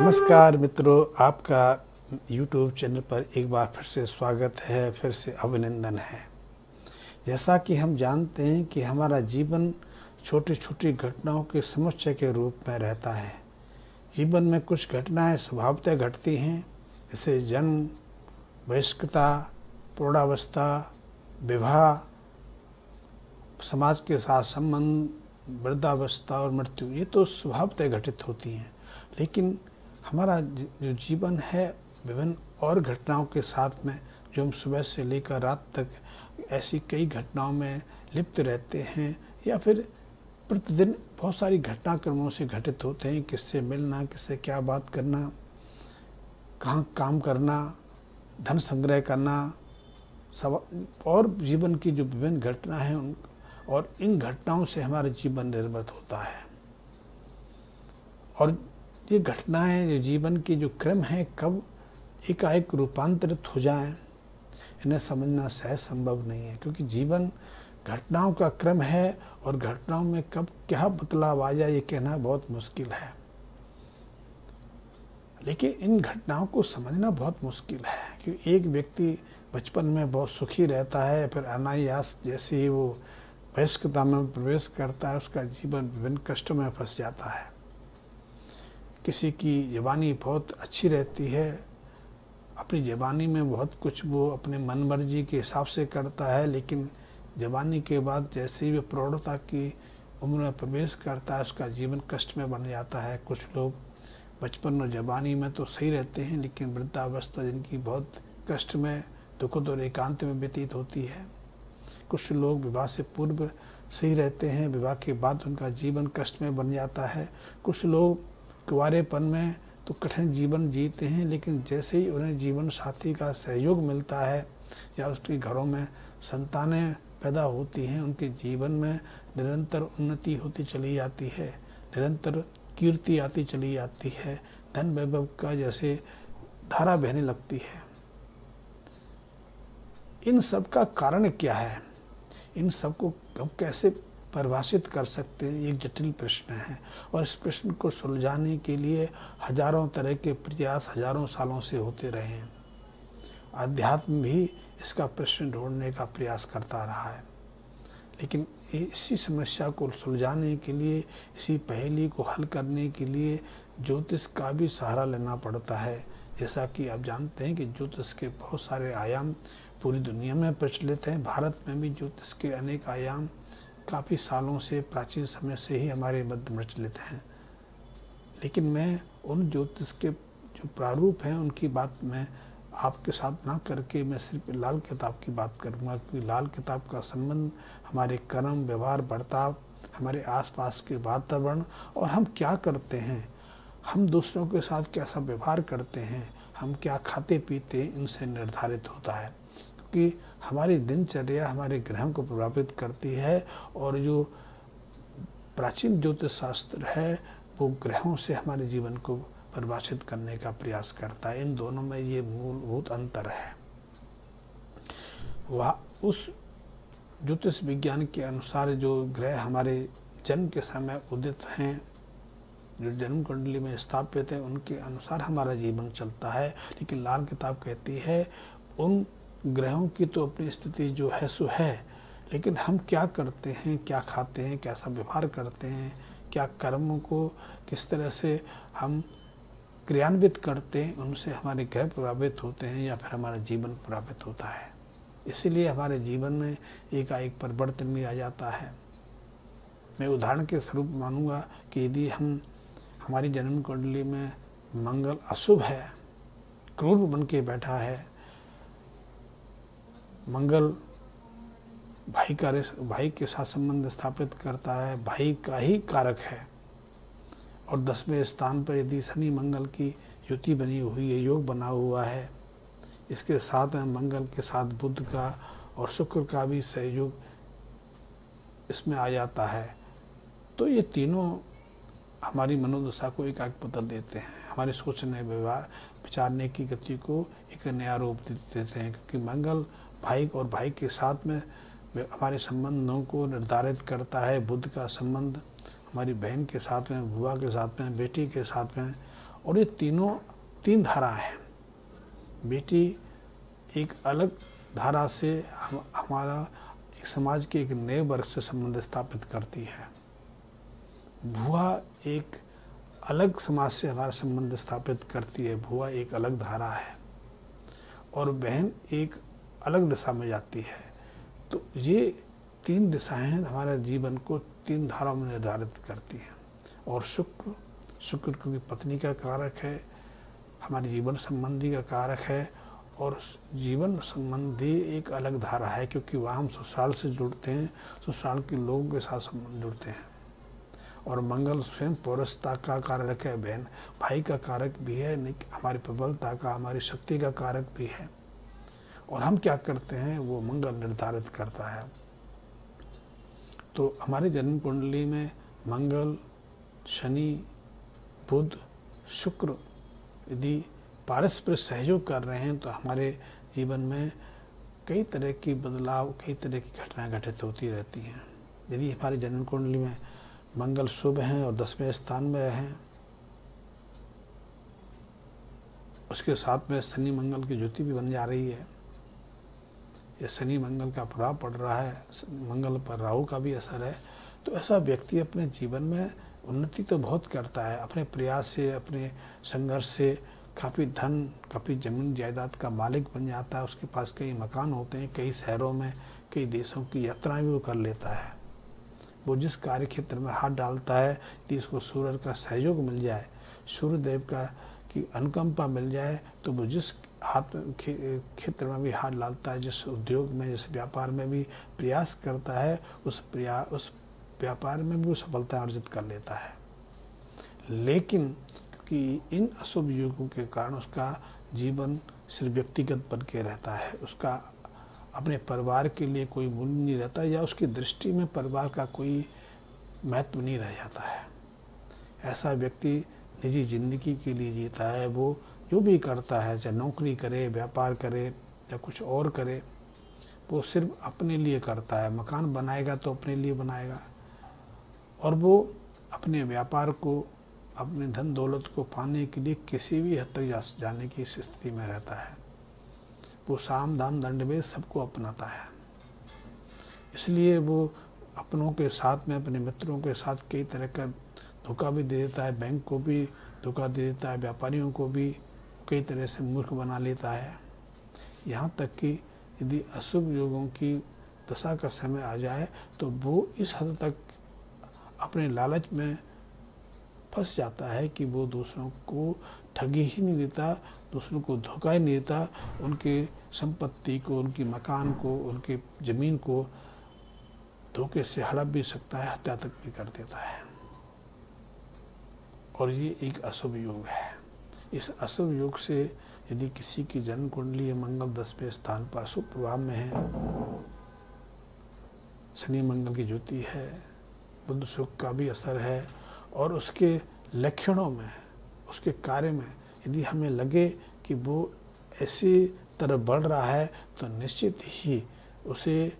नमस्कार मित्रों, आपका YouTube चैनल पर एक बार फिर से स्वागत है, फिर से अभिनंदन है। जैसा कि हम जानते हैं कि हमारा जीवन छोटी छोटी घटनाओं के समुच्चय के रूप में रहता है। जीवन में कुछ घटनाएं स्वभावतः घटती हैं, जैसे जन्म, वयस्कता, प्रौढ़ावस्था, विवाह, समाज के साथ संबंध, वृद्धावस्था और मृत्यु। ये तो स्वभावतः घटित होती हैं, लेकिन हमारा जो जीवन है विभिन्न और घटनाओं के साथ में, जो हम सुबह से लेकर रात तक ऐसी कई घटनाओं में लिप्त रहते हैं, या फिर प्रतिदिन बहुत सारी घटनाक्रमों से घटित होते हैं। किससे मिलना, किससे क्या बात करना, कहाँ काम करना, धन संग्रह करना, सब और जीवन की जो विभिन्न घटना हैं और इन घटनाओं से हमारा जीवन निर्मित होता है। और ये घटनाएं, जो जीवन की जो क्रम है, कब एकाएक रूपांतरित हो जाएं, इन्हें समझना सहज संभव नहीं है, क्योंकि जीवन घटनाओं का क्रम है और घटनाओं में कब क्या बदलाव आ जाए ये कहना बहुत मुश्किल है। लेकिन इन घटनाओं को समझना बहुत मुश्किल है, क्योंकि एक व्यक्ति बचपन में बहुत सुखी रहता है, फिर अनायास जैसे ही वो वयस्कता में प्रवेश करता है, उसका जीवन विभिन्न कष्टों में फंस जाता है। किसी की जवानी बहुत अच्छी रहती है, अपनी जवानी में बहुत कुछ वो अपने मन मर्जी के हिसाब से करता है, लेकिन जवानी के बाद जैसे ही वो प्रौढ़ता की उम्र में प्रवेश करता है, उसका जीवन कष्ट में बन जाता है। कुछ लोग बचपन और जवानी में तो सही रहते हैं, लेकिन वृद्धावस्था जिनकी बहुत कष्ट में, दुखद और एकांत में व्यतीत होती है। कुछ लोग विवाह से पूर्व सही रहते हैं, विवाह के बाद उनका जीवन कष्ट में बन जाता है। कुछ लोग कुंवारेपन में तो कठिन जीवन जीते हैं, लेकिन जैसे ही उन्हें जीवन साथी का सहयोग मिलता है या उसके घरों में संतानें पैदा होती हैं, उनके जीवन में निरंतर उन्नति होती चली जाती है, निरंतर कीर्ति आती चली जाती है, धन वैभव का जैसे धारा बहने लगती है। इन सब का कारण क्या है? इन सब को हम कैसे परिभाषित कर सकते हैं? एक जटिल प्रश्न है, और इस प्रश्न को सुलझाने के लिए हजारों तरह के प्रयास हजारों सालों से होते रहे हैं। अध्यात्म भी इसका प्रश्न ढूंढने का प्रयास करता रहा है, लेकिन इसी समस्या को सुलझाने के लिए, इसी पहेली को हल करने के लिए ज्योतिष का भी सहारा लेना पड़ता है। जैसा कि आप जानते हैं कि ज्योतिष के बहुत सारे आयाम पूरी दुनिया में प्रचलित हैं। भारत में भी ज्योतिष के अनेक आयाम काफ़ी सालों से, प्राचीन समय से ही हमारे मध्य प्रचलित हैं। लेकिन मैं उन ज्योतिष के जो प्रारूप हैं उनकी बात मैं आपके साथ ना करके मैं सिर्फ लाल किताब की बात करूंगा, क्योंकि लाल किताब का संबंध हमारे कर्म, व्यवहार, बर्ताव, हमारे आसपास के वातावरण और हम क्या करते हैं, हम दूसरों के साथ कैसा व्यवहार करते हैं, हम क्या खाते पीते हैं, इनसे निर्धारित होता है। क्योंकि हमारी दिनचर्या हमारे ग्रहों को प्रभावित करती है, और जो प्राचीन ज्योतिष शास्त्र है वो ग्रहों से हमारे जीवन को परिभाषित करने का प्रयास करता है। इन दोनों में ये मूलभूत अंतर है। वह उस ज्योतिष विज्ञान के अनुसार जो ग्रह हमारे जन्म के समय उदित हैं, जो जन्म कुंडली में स्थापित है, उनके अनुसार हमारा जीवन चलता है। लेकिन लाल किताब कहती है उन ग्रहों की तो अपनी स्थिति जो है सो है, लेकिन हम क्या करते हैं, क्या खाते हैं, कैसा व्यवहार करते हैं, क्या कर्मों को किस तरह से हम क्रियान्वित करते हैं, उनसे हमारे ग्रह प्रभावित होते हैं या फिर हमारा जीवन प्रभावित होता है। इसीलिए हमारे जीवन में एकाएक परिवर्तन भी आ जाता है। मैं उदाहरण के स्वरूप मानूंगा कि यदि हमारी जन्म कुंडली में मंगल अशुभ है, क्रूर बन के बैठा है, मंगल भाई के साथ संबंध स्थापित करता है, भाई का ही कारक है, और 10वें स्थान पर यदि शनि मंगल की युति बनी हुई है, योग बना हुआ है, इसके साथ में मंगल के साथ बुध का और शुक्र का भी सहयोग इसमें आ जाता है, तो ये तीनों हमारी मनोदशा को एक बदल देते हैं, हमारे सोचने, व्यवहार, विचारने की गति को एक नया रूप देते हैं। क्योंकि मंगल भाई और भाई के साथ में हमारे संबंधों को निर्धारित करता है। बुध का संबंध हमारी बहन के साथ में, बुआ के साथ में, बेटी के साथ में, और ये तीनों तीन धारा हैं। बेटी एक अलग धारा से हमारा एक समाज के एक नए वर्ग से संबंध स्थापित करती है। भुआ एक अलग समाज से हमारा संबंध स्थापित करती है, भुआ एक अलग धारा है, और बहन एक अलग दिशा में जाती है। तो ये तीन दिशाएं हमारे जीवन को तीन धाराओं में निर्धारित करती हैं। और शुक्र क्योंकि पत्नी का कारक है, हमारे जीवन संबंधी का कारक है, और जीवन संबंधी एक अलग धारा है क्योंकि वहाँ हम ससुराल से जुड़ते हैं, ससुराल के लोगों के साथ संबंध जुड़ते हैं। और मंगल स्वयं पौरसता का कारक है, बहन भाई का कारक भी है, हमारी प्रबलता का, हमारी शक्ति का कारक भी है। और हम क्या करते हैं वो मंगल निर्धारित करता है। तो हमारे जन्म कुंडली में मंगल, शनि, बुध, शुक्र यदि पारस्परिक सहयोग कर रहे हैं तो हमारे जीवन में कई तरह की बदलाव, कई तरह की घटनाएं घटित होती रहती हैं। यदि हमारे जन्म कुंडली में मंगल शुभ हैं और 10वें स्थान में हैं, उसके साथ में शनि मंगल की ज्योति भी बन जा रही है, ये शनि मंगल का प्रभाव पड़ रहा है, मंगल पर राहु का भी असर है, तो ऐसा व्यक्ति अपने जीवन में उन्नति तो बहुत करता है। अपने प्रयास से, अपने संघर्ष से काफ़ी धन, काफ़ी जमीन जायदाद का मालिक बन जाता है। उसके पास कई मकान होते हैं, कई शहरों में, कई देशों की यात्राएं भी वो कर लेता है। वो जिस कार्य क्षेत्र में हाथ डालता है, यदि उसको सूर्य का सहयोग मिल जाए, सूर्य देव का की अनुकंपा मिल जाए, तो वो जिस हाथ क्षेत्र में भी हाथ डालता है, जिस उद्योग में, जिस व्यापार में भी प्रयास करता है, उस व्यापार में भी वो सफलता अर्जित कर लेता है। लेकिन क्योंकि इन अशुभ योगों के कारण उसका जीवन सिर्फ व्यक्तिगत बन के रहता है, उसका अपने परिवार के लिए कोई मूल्य नहीं रहता, या उसकी दृष्टि में परिवार का कोई महत्व नहीं रह जाता है। ऐसा व्यक्ति निजी जिंदगी के लिए जीता है, वो जो भी करता है, चाहे नौकरी करे, व्यापार करे या कुछ और करे, वो सिर्फ अपने लिए करता है। मकान बनाएगा तो अपने लिए बनाएगा, और वो अपने व्यापार को, अपने धन दौलत को पाने के लिए किसी भी हद तक जाने की स्थिति में रहता है। वो साम दाम दंड भेद सबको अपनाता है। इसलिए वो अपनों के साथ में, अपने मित्रों के साथ कई तरह का धोखा भी दे देता है, बैंक को भी धोखा दे देता है, व्यापारियों को भी कई तरह से मूर्ख बना लेता है। यहाँ तक कि यदि अशुभ योगों की दशा का समय आ जाए तो वो इस हद तक अपने लालच में फंस जाता है कि वो दूसरों को ठगी ही नहीं देता, दूसरों को धोखा ही नहीं देता, उनके संपत्ति को, उनकी मकान को, उनकी ज़मीन को धोखे से हड़प भी सकता है, हत्या तक भी कर देता है। और ये एक अशुभ योग है। इस अशुभ योग से यदि किसी की जन्म कुंडली मंगल 10वें स्थान पर अशुभ प्रभाव में है, शनि मंगल की ज्योति है, बुध शुक्र का भी असर है, और उसके लक्षणों में, उसके कार्य में यदि हमें लगे कि वो ऐसी तरफ बढ़ रहा है, तो निश्चित ही उसे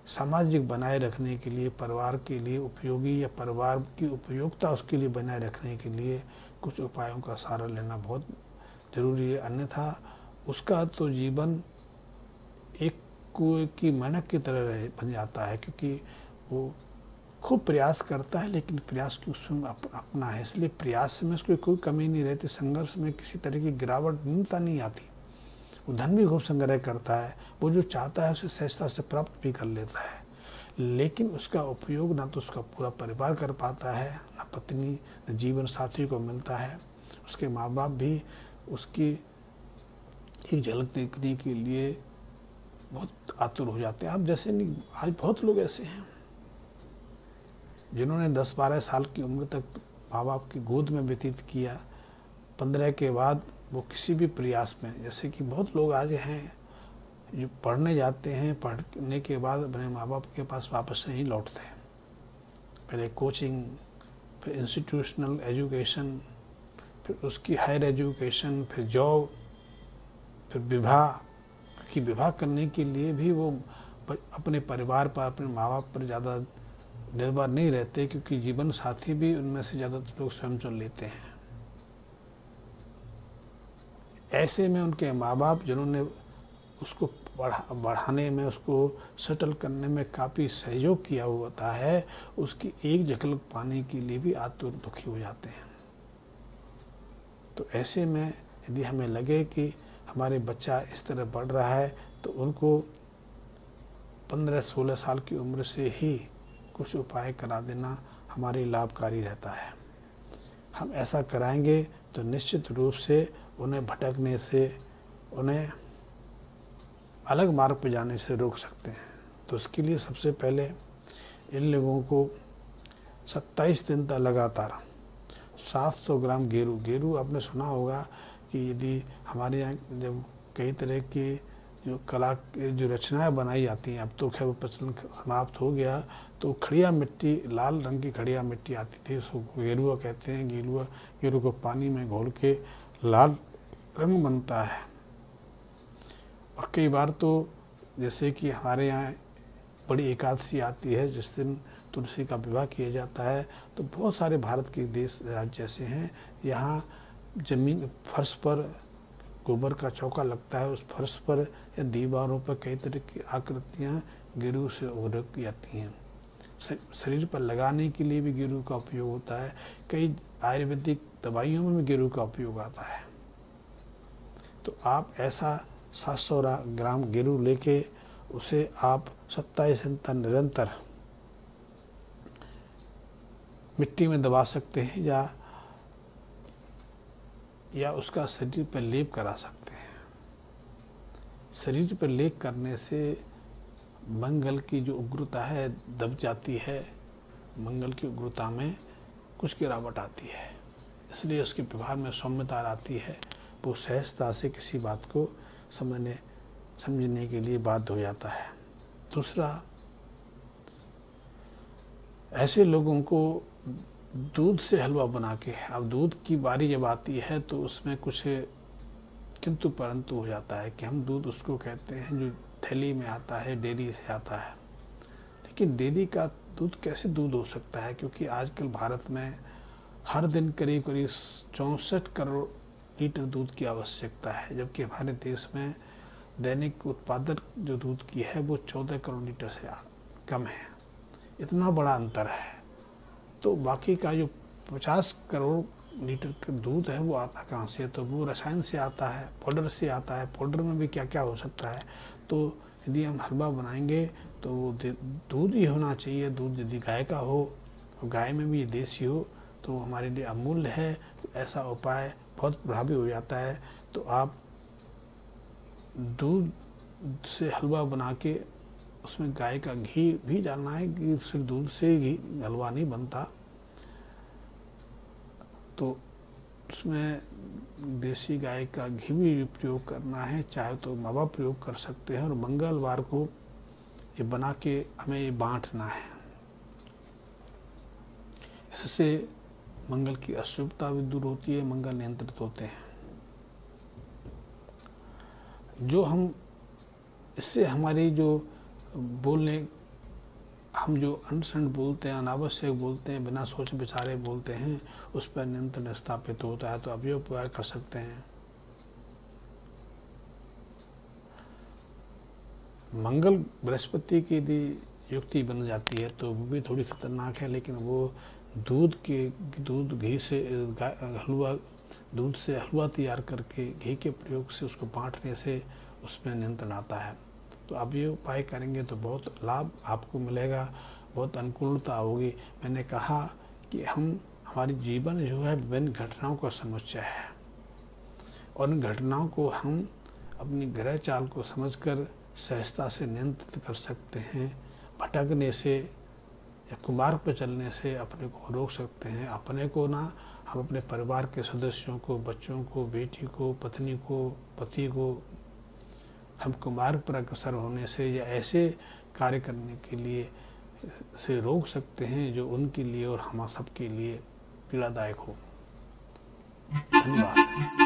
सामाजिक बनाए रखने के लिए, परिवार के लिए उपयोगी या परिवार की उपयोगिता उसके लिए बनाए रखने के लिए कुछ उपायों का सहारा लेना बहुत ज़रूरी है। अन्यथा उसका तो जीवन एक कुएं की मेंढक की तरह बन जाता है, क्योंकि वो खूब प्रयास करता है लेकिन प्रयास की उसमें अपना है, इसलिए प्रयास में उसकी कोई कमी नहीं रहती, संघर्ष में किसी तरह की गिरावट न्यूनता नहीं आती। वो धन भी खूब संग्रह करता है, वो जो चाहता है उसे सहजता से प्राप्त भी कर लेता है, लेकिन उसका उपयोग ना तो उसका पूरा परिवार कर पाता है, ना पत्नी, न जीवन साथी को मिलता है। उसके माँ बाप भी उसकी एक झलक देखने के लिए बहुत आतुर हो जाते हैं। अब जैसे नहीं, आज बहुत लोग ऐसे हैं जिन्होंने 10-12 साल की उम्र तक माँ बाप की गोद में व्यतीत किया, 15 के बाद वो किसी भी प्रयास में, जैसे कि बहुत लोग आज हैं जो पढ़ने जाते हैं, पढ़ने के बाद अपने माँ बाप के पास वापस नहीं लौटते हैं। पहले कोचिंग, फिर इंस्टीट्यूशनल एजुकेशन, फिर उसकी हायर एजुकेशन, फिर जॉब, फिर विवाह। क्योंकि विवाह करने के लिए भी वो अपने परिवार पर, अपने माँ बाप पर ज़्यादा निर्भर नहीं रहते, क्योंकि जीवन साथी भी उनमें से ज़्यादातर लोग स्वयं चुन लेते हैं। ऐसे में उनके माँ बाप जिन्होंने उसको बढ़ाने में, उसको सेटल करने में काफ़ी सहयोग किया होता है, उसकी एक झलक पाने के लिए भी आतुर दुखी हो जाते हैं। तो ऐसे में यदि हमें लगे कि हमारे बच्चा इस तरह बढ़ रहा है तो उनको 15-16 साल की उम्र से ही कुछ उपाय करा देना हमारे लाभकारी रहता है। हम ऐसा कराएंगे तो निश्चित रूप से उन्हें भटकने से, उन्हें अलग मार्ग पर जाने से रोक सकते हैं। तो उसके लिए सबसे पहले इन लोगों को 27 दिन तक लगातार 700 ग्राम गेरू आपने सुना होगा कि यदि हमारे यहाँ जब कई तरह की जो कला जो रचनाएं बनाई जाती हैं, अब तो खैर वो प्रचलन समाप्त हो गया, तो खड़िया मिट्टी, लाल रंग की खड़िया मिट्टी आती थी, उसको गेरुआ कहते हैं। गेरू को पानी में घोल के लाल रंग बनता है। और कई बार तो जैसे कि हमारे यहाँ बड़ी एकादशी आती है जिस दिन तुलसी का विवाह किया जाता है, तो बहुत सारे भारत के देश राज्य ऐसे हैं, यहाँ जमीन फर्श पर गोबर का चौका लगता है, उस फर्श पर या दीवारों पर कई तरह की आकृतियाँ गेरू से उभर जाती हैं। शरीर पर लगाने के लिए भी गेरू का उपयोग होता है। कई आयुर्वेदिक दवाइयों में भी गेरू का उपयोग आता है। तो आप ऐसा 700 ग्राम गेरू लेके उसे आप 27 दिन तक निरंतर मिट्टी में दबा सकते हैं या उसका शरीर पर लेप करा सकते हैं। शरीर पर लेप करने से मंगल की जो उग्रता है दब जाती है, मंगल की उग्रता में कुछ गिरावट आती है, इसलिए उसके व्यवहार में सौम्यता आती है। वो सहजता से किसी बात को समझने के लिए बाध्य हो जाता है। दूसरा, ऐसे लोगों को दूध से हलवा बना के, अब दूध की बारी जब आती है तो उसमें कुछ किंतु परंतु हो जाता है कि हम दूध उसको कहते हैं जो थैली में आता है, डेयरी से आता है। लेकिन डेयरी का दूध कैसे दूध हो सकता है, क्योंकि आजकल भारत में हर दिन करीब 64 करोड़ लीटर दूध की आवश्यकता है, जबकि हमारे देश में दैनिक उत्पादन जो दूध की है वो 14 करोड़ लीटर से कम है। इतना बड़ा अंतर है। तो बाकी का जो 50 करोड़ लीटर का दूध है वो आता कहाँ से? तो वो रसायन से आता है, पाउडर से आता है। पाउडर में भी क्या क्या हो सकता है। तो यदि हम हलवा बनाएंगे तो वो दूध ही होना चाहिए। दूध यदि गाय का हो, और गाय में भी ये देसी हो, तो हमारे लिए अमूल्य है। तो ऐसा उपाय बहुत प्रभावी हो जाता है। तो आप दूध से हलवा बना के उसमें गाय का घी भी डालना है, कि सिर्फ दूध से घी हलवा नहीं बनता। तो उसमें देसी गाय का घी भी उपयोग करना है, चाहे तो मावा प्रयोग कर सकते हैं। और मंगलवार को ये बना के हमें ये बांटना है। इससे मंगल की अशुभता भी दूर होती है, मंगल नियंत्रित होते हैं। जो हम इससे हमारी जो बोलने, हम जो अनसंड बोलते हैं, अनावश्यक बोलते हैं, बिना सोच विचारे बोलते हैं, उस पर नियंत्रण स्थापित होता है। तो अब ये उपाय कर सकते हैं। मंगल बृहस्पति की यदि युक्ति बन जाती है तो वो भी थोड़ी खतरनाक है, लेकिन वो दूध घी से हलवा, दूध से हलवा तैयार करके घी के प्रयोग से उसको बांटने से उसमें नियंत्रण आता है। तो आप ये उपाय करेंगे तो बहुत लाभ आपको मिलेगा, बहुत अनुकूलता होगी। मैंने कहा कि हमारी जीवन जो है विभिन्न घटनाओं का समुच्चय है, और इन घटनाओं को हम अपनी ग्रह चाल को समझकर सहजता से नियंत्रित कर सकते हैं। भटकने से या कुमार्ग पर चलने से अपने को रोक सकते हैं। अपने को ना, हम अपने परिवार के सदस्यों को, बच्चों को, बेटी को, पत्नी को, पति को हम कुमार्ग पर अग्रसर होने से या ऐसे कार्य करने के लिए से रोक सकते हैं जो उनके लिए और हम सबके लिए पीड़ादायक हो। धन्यवाद।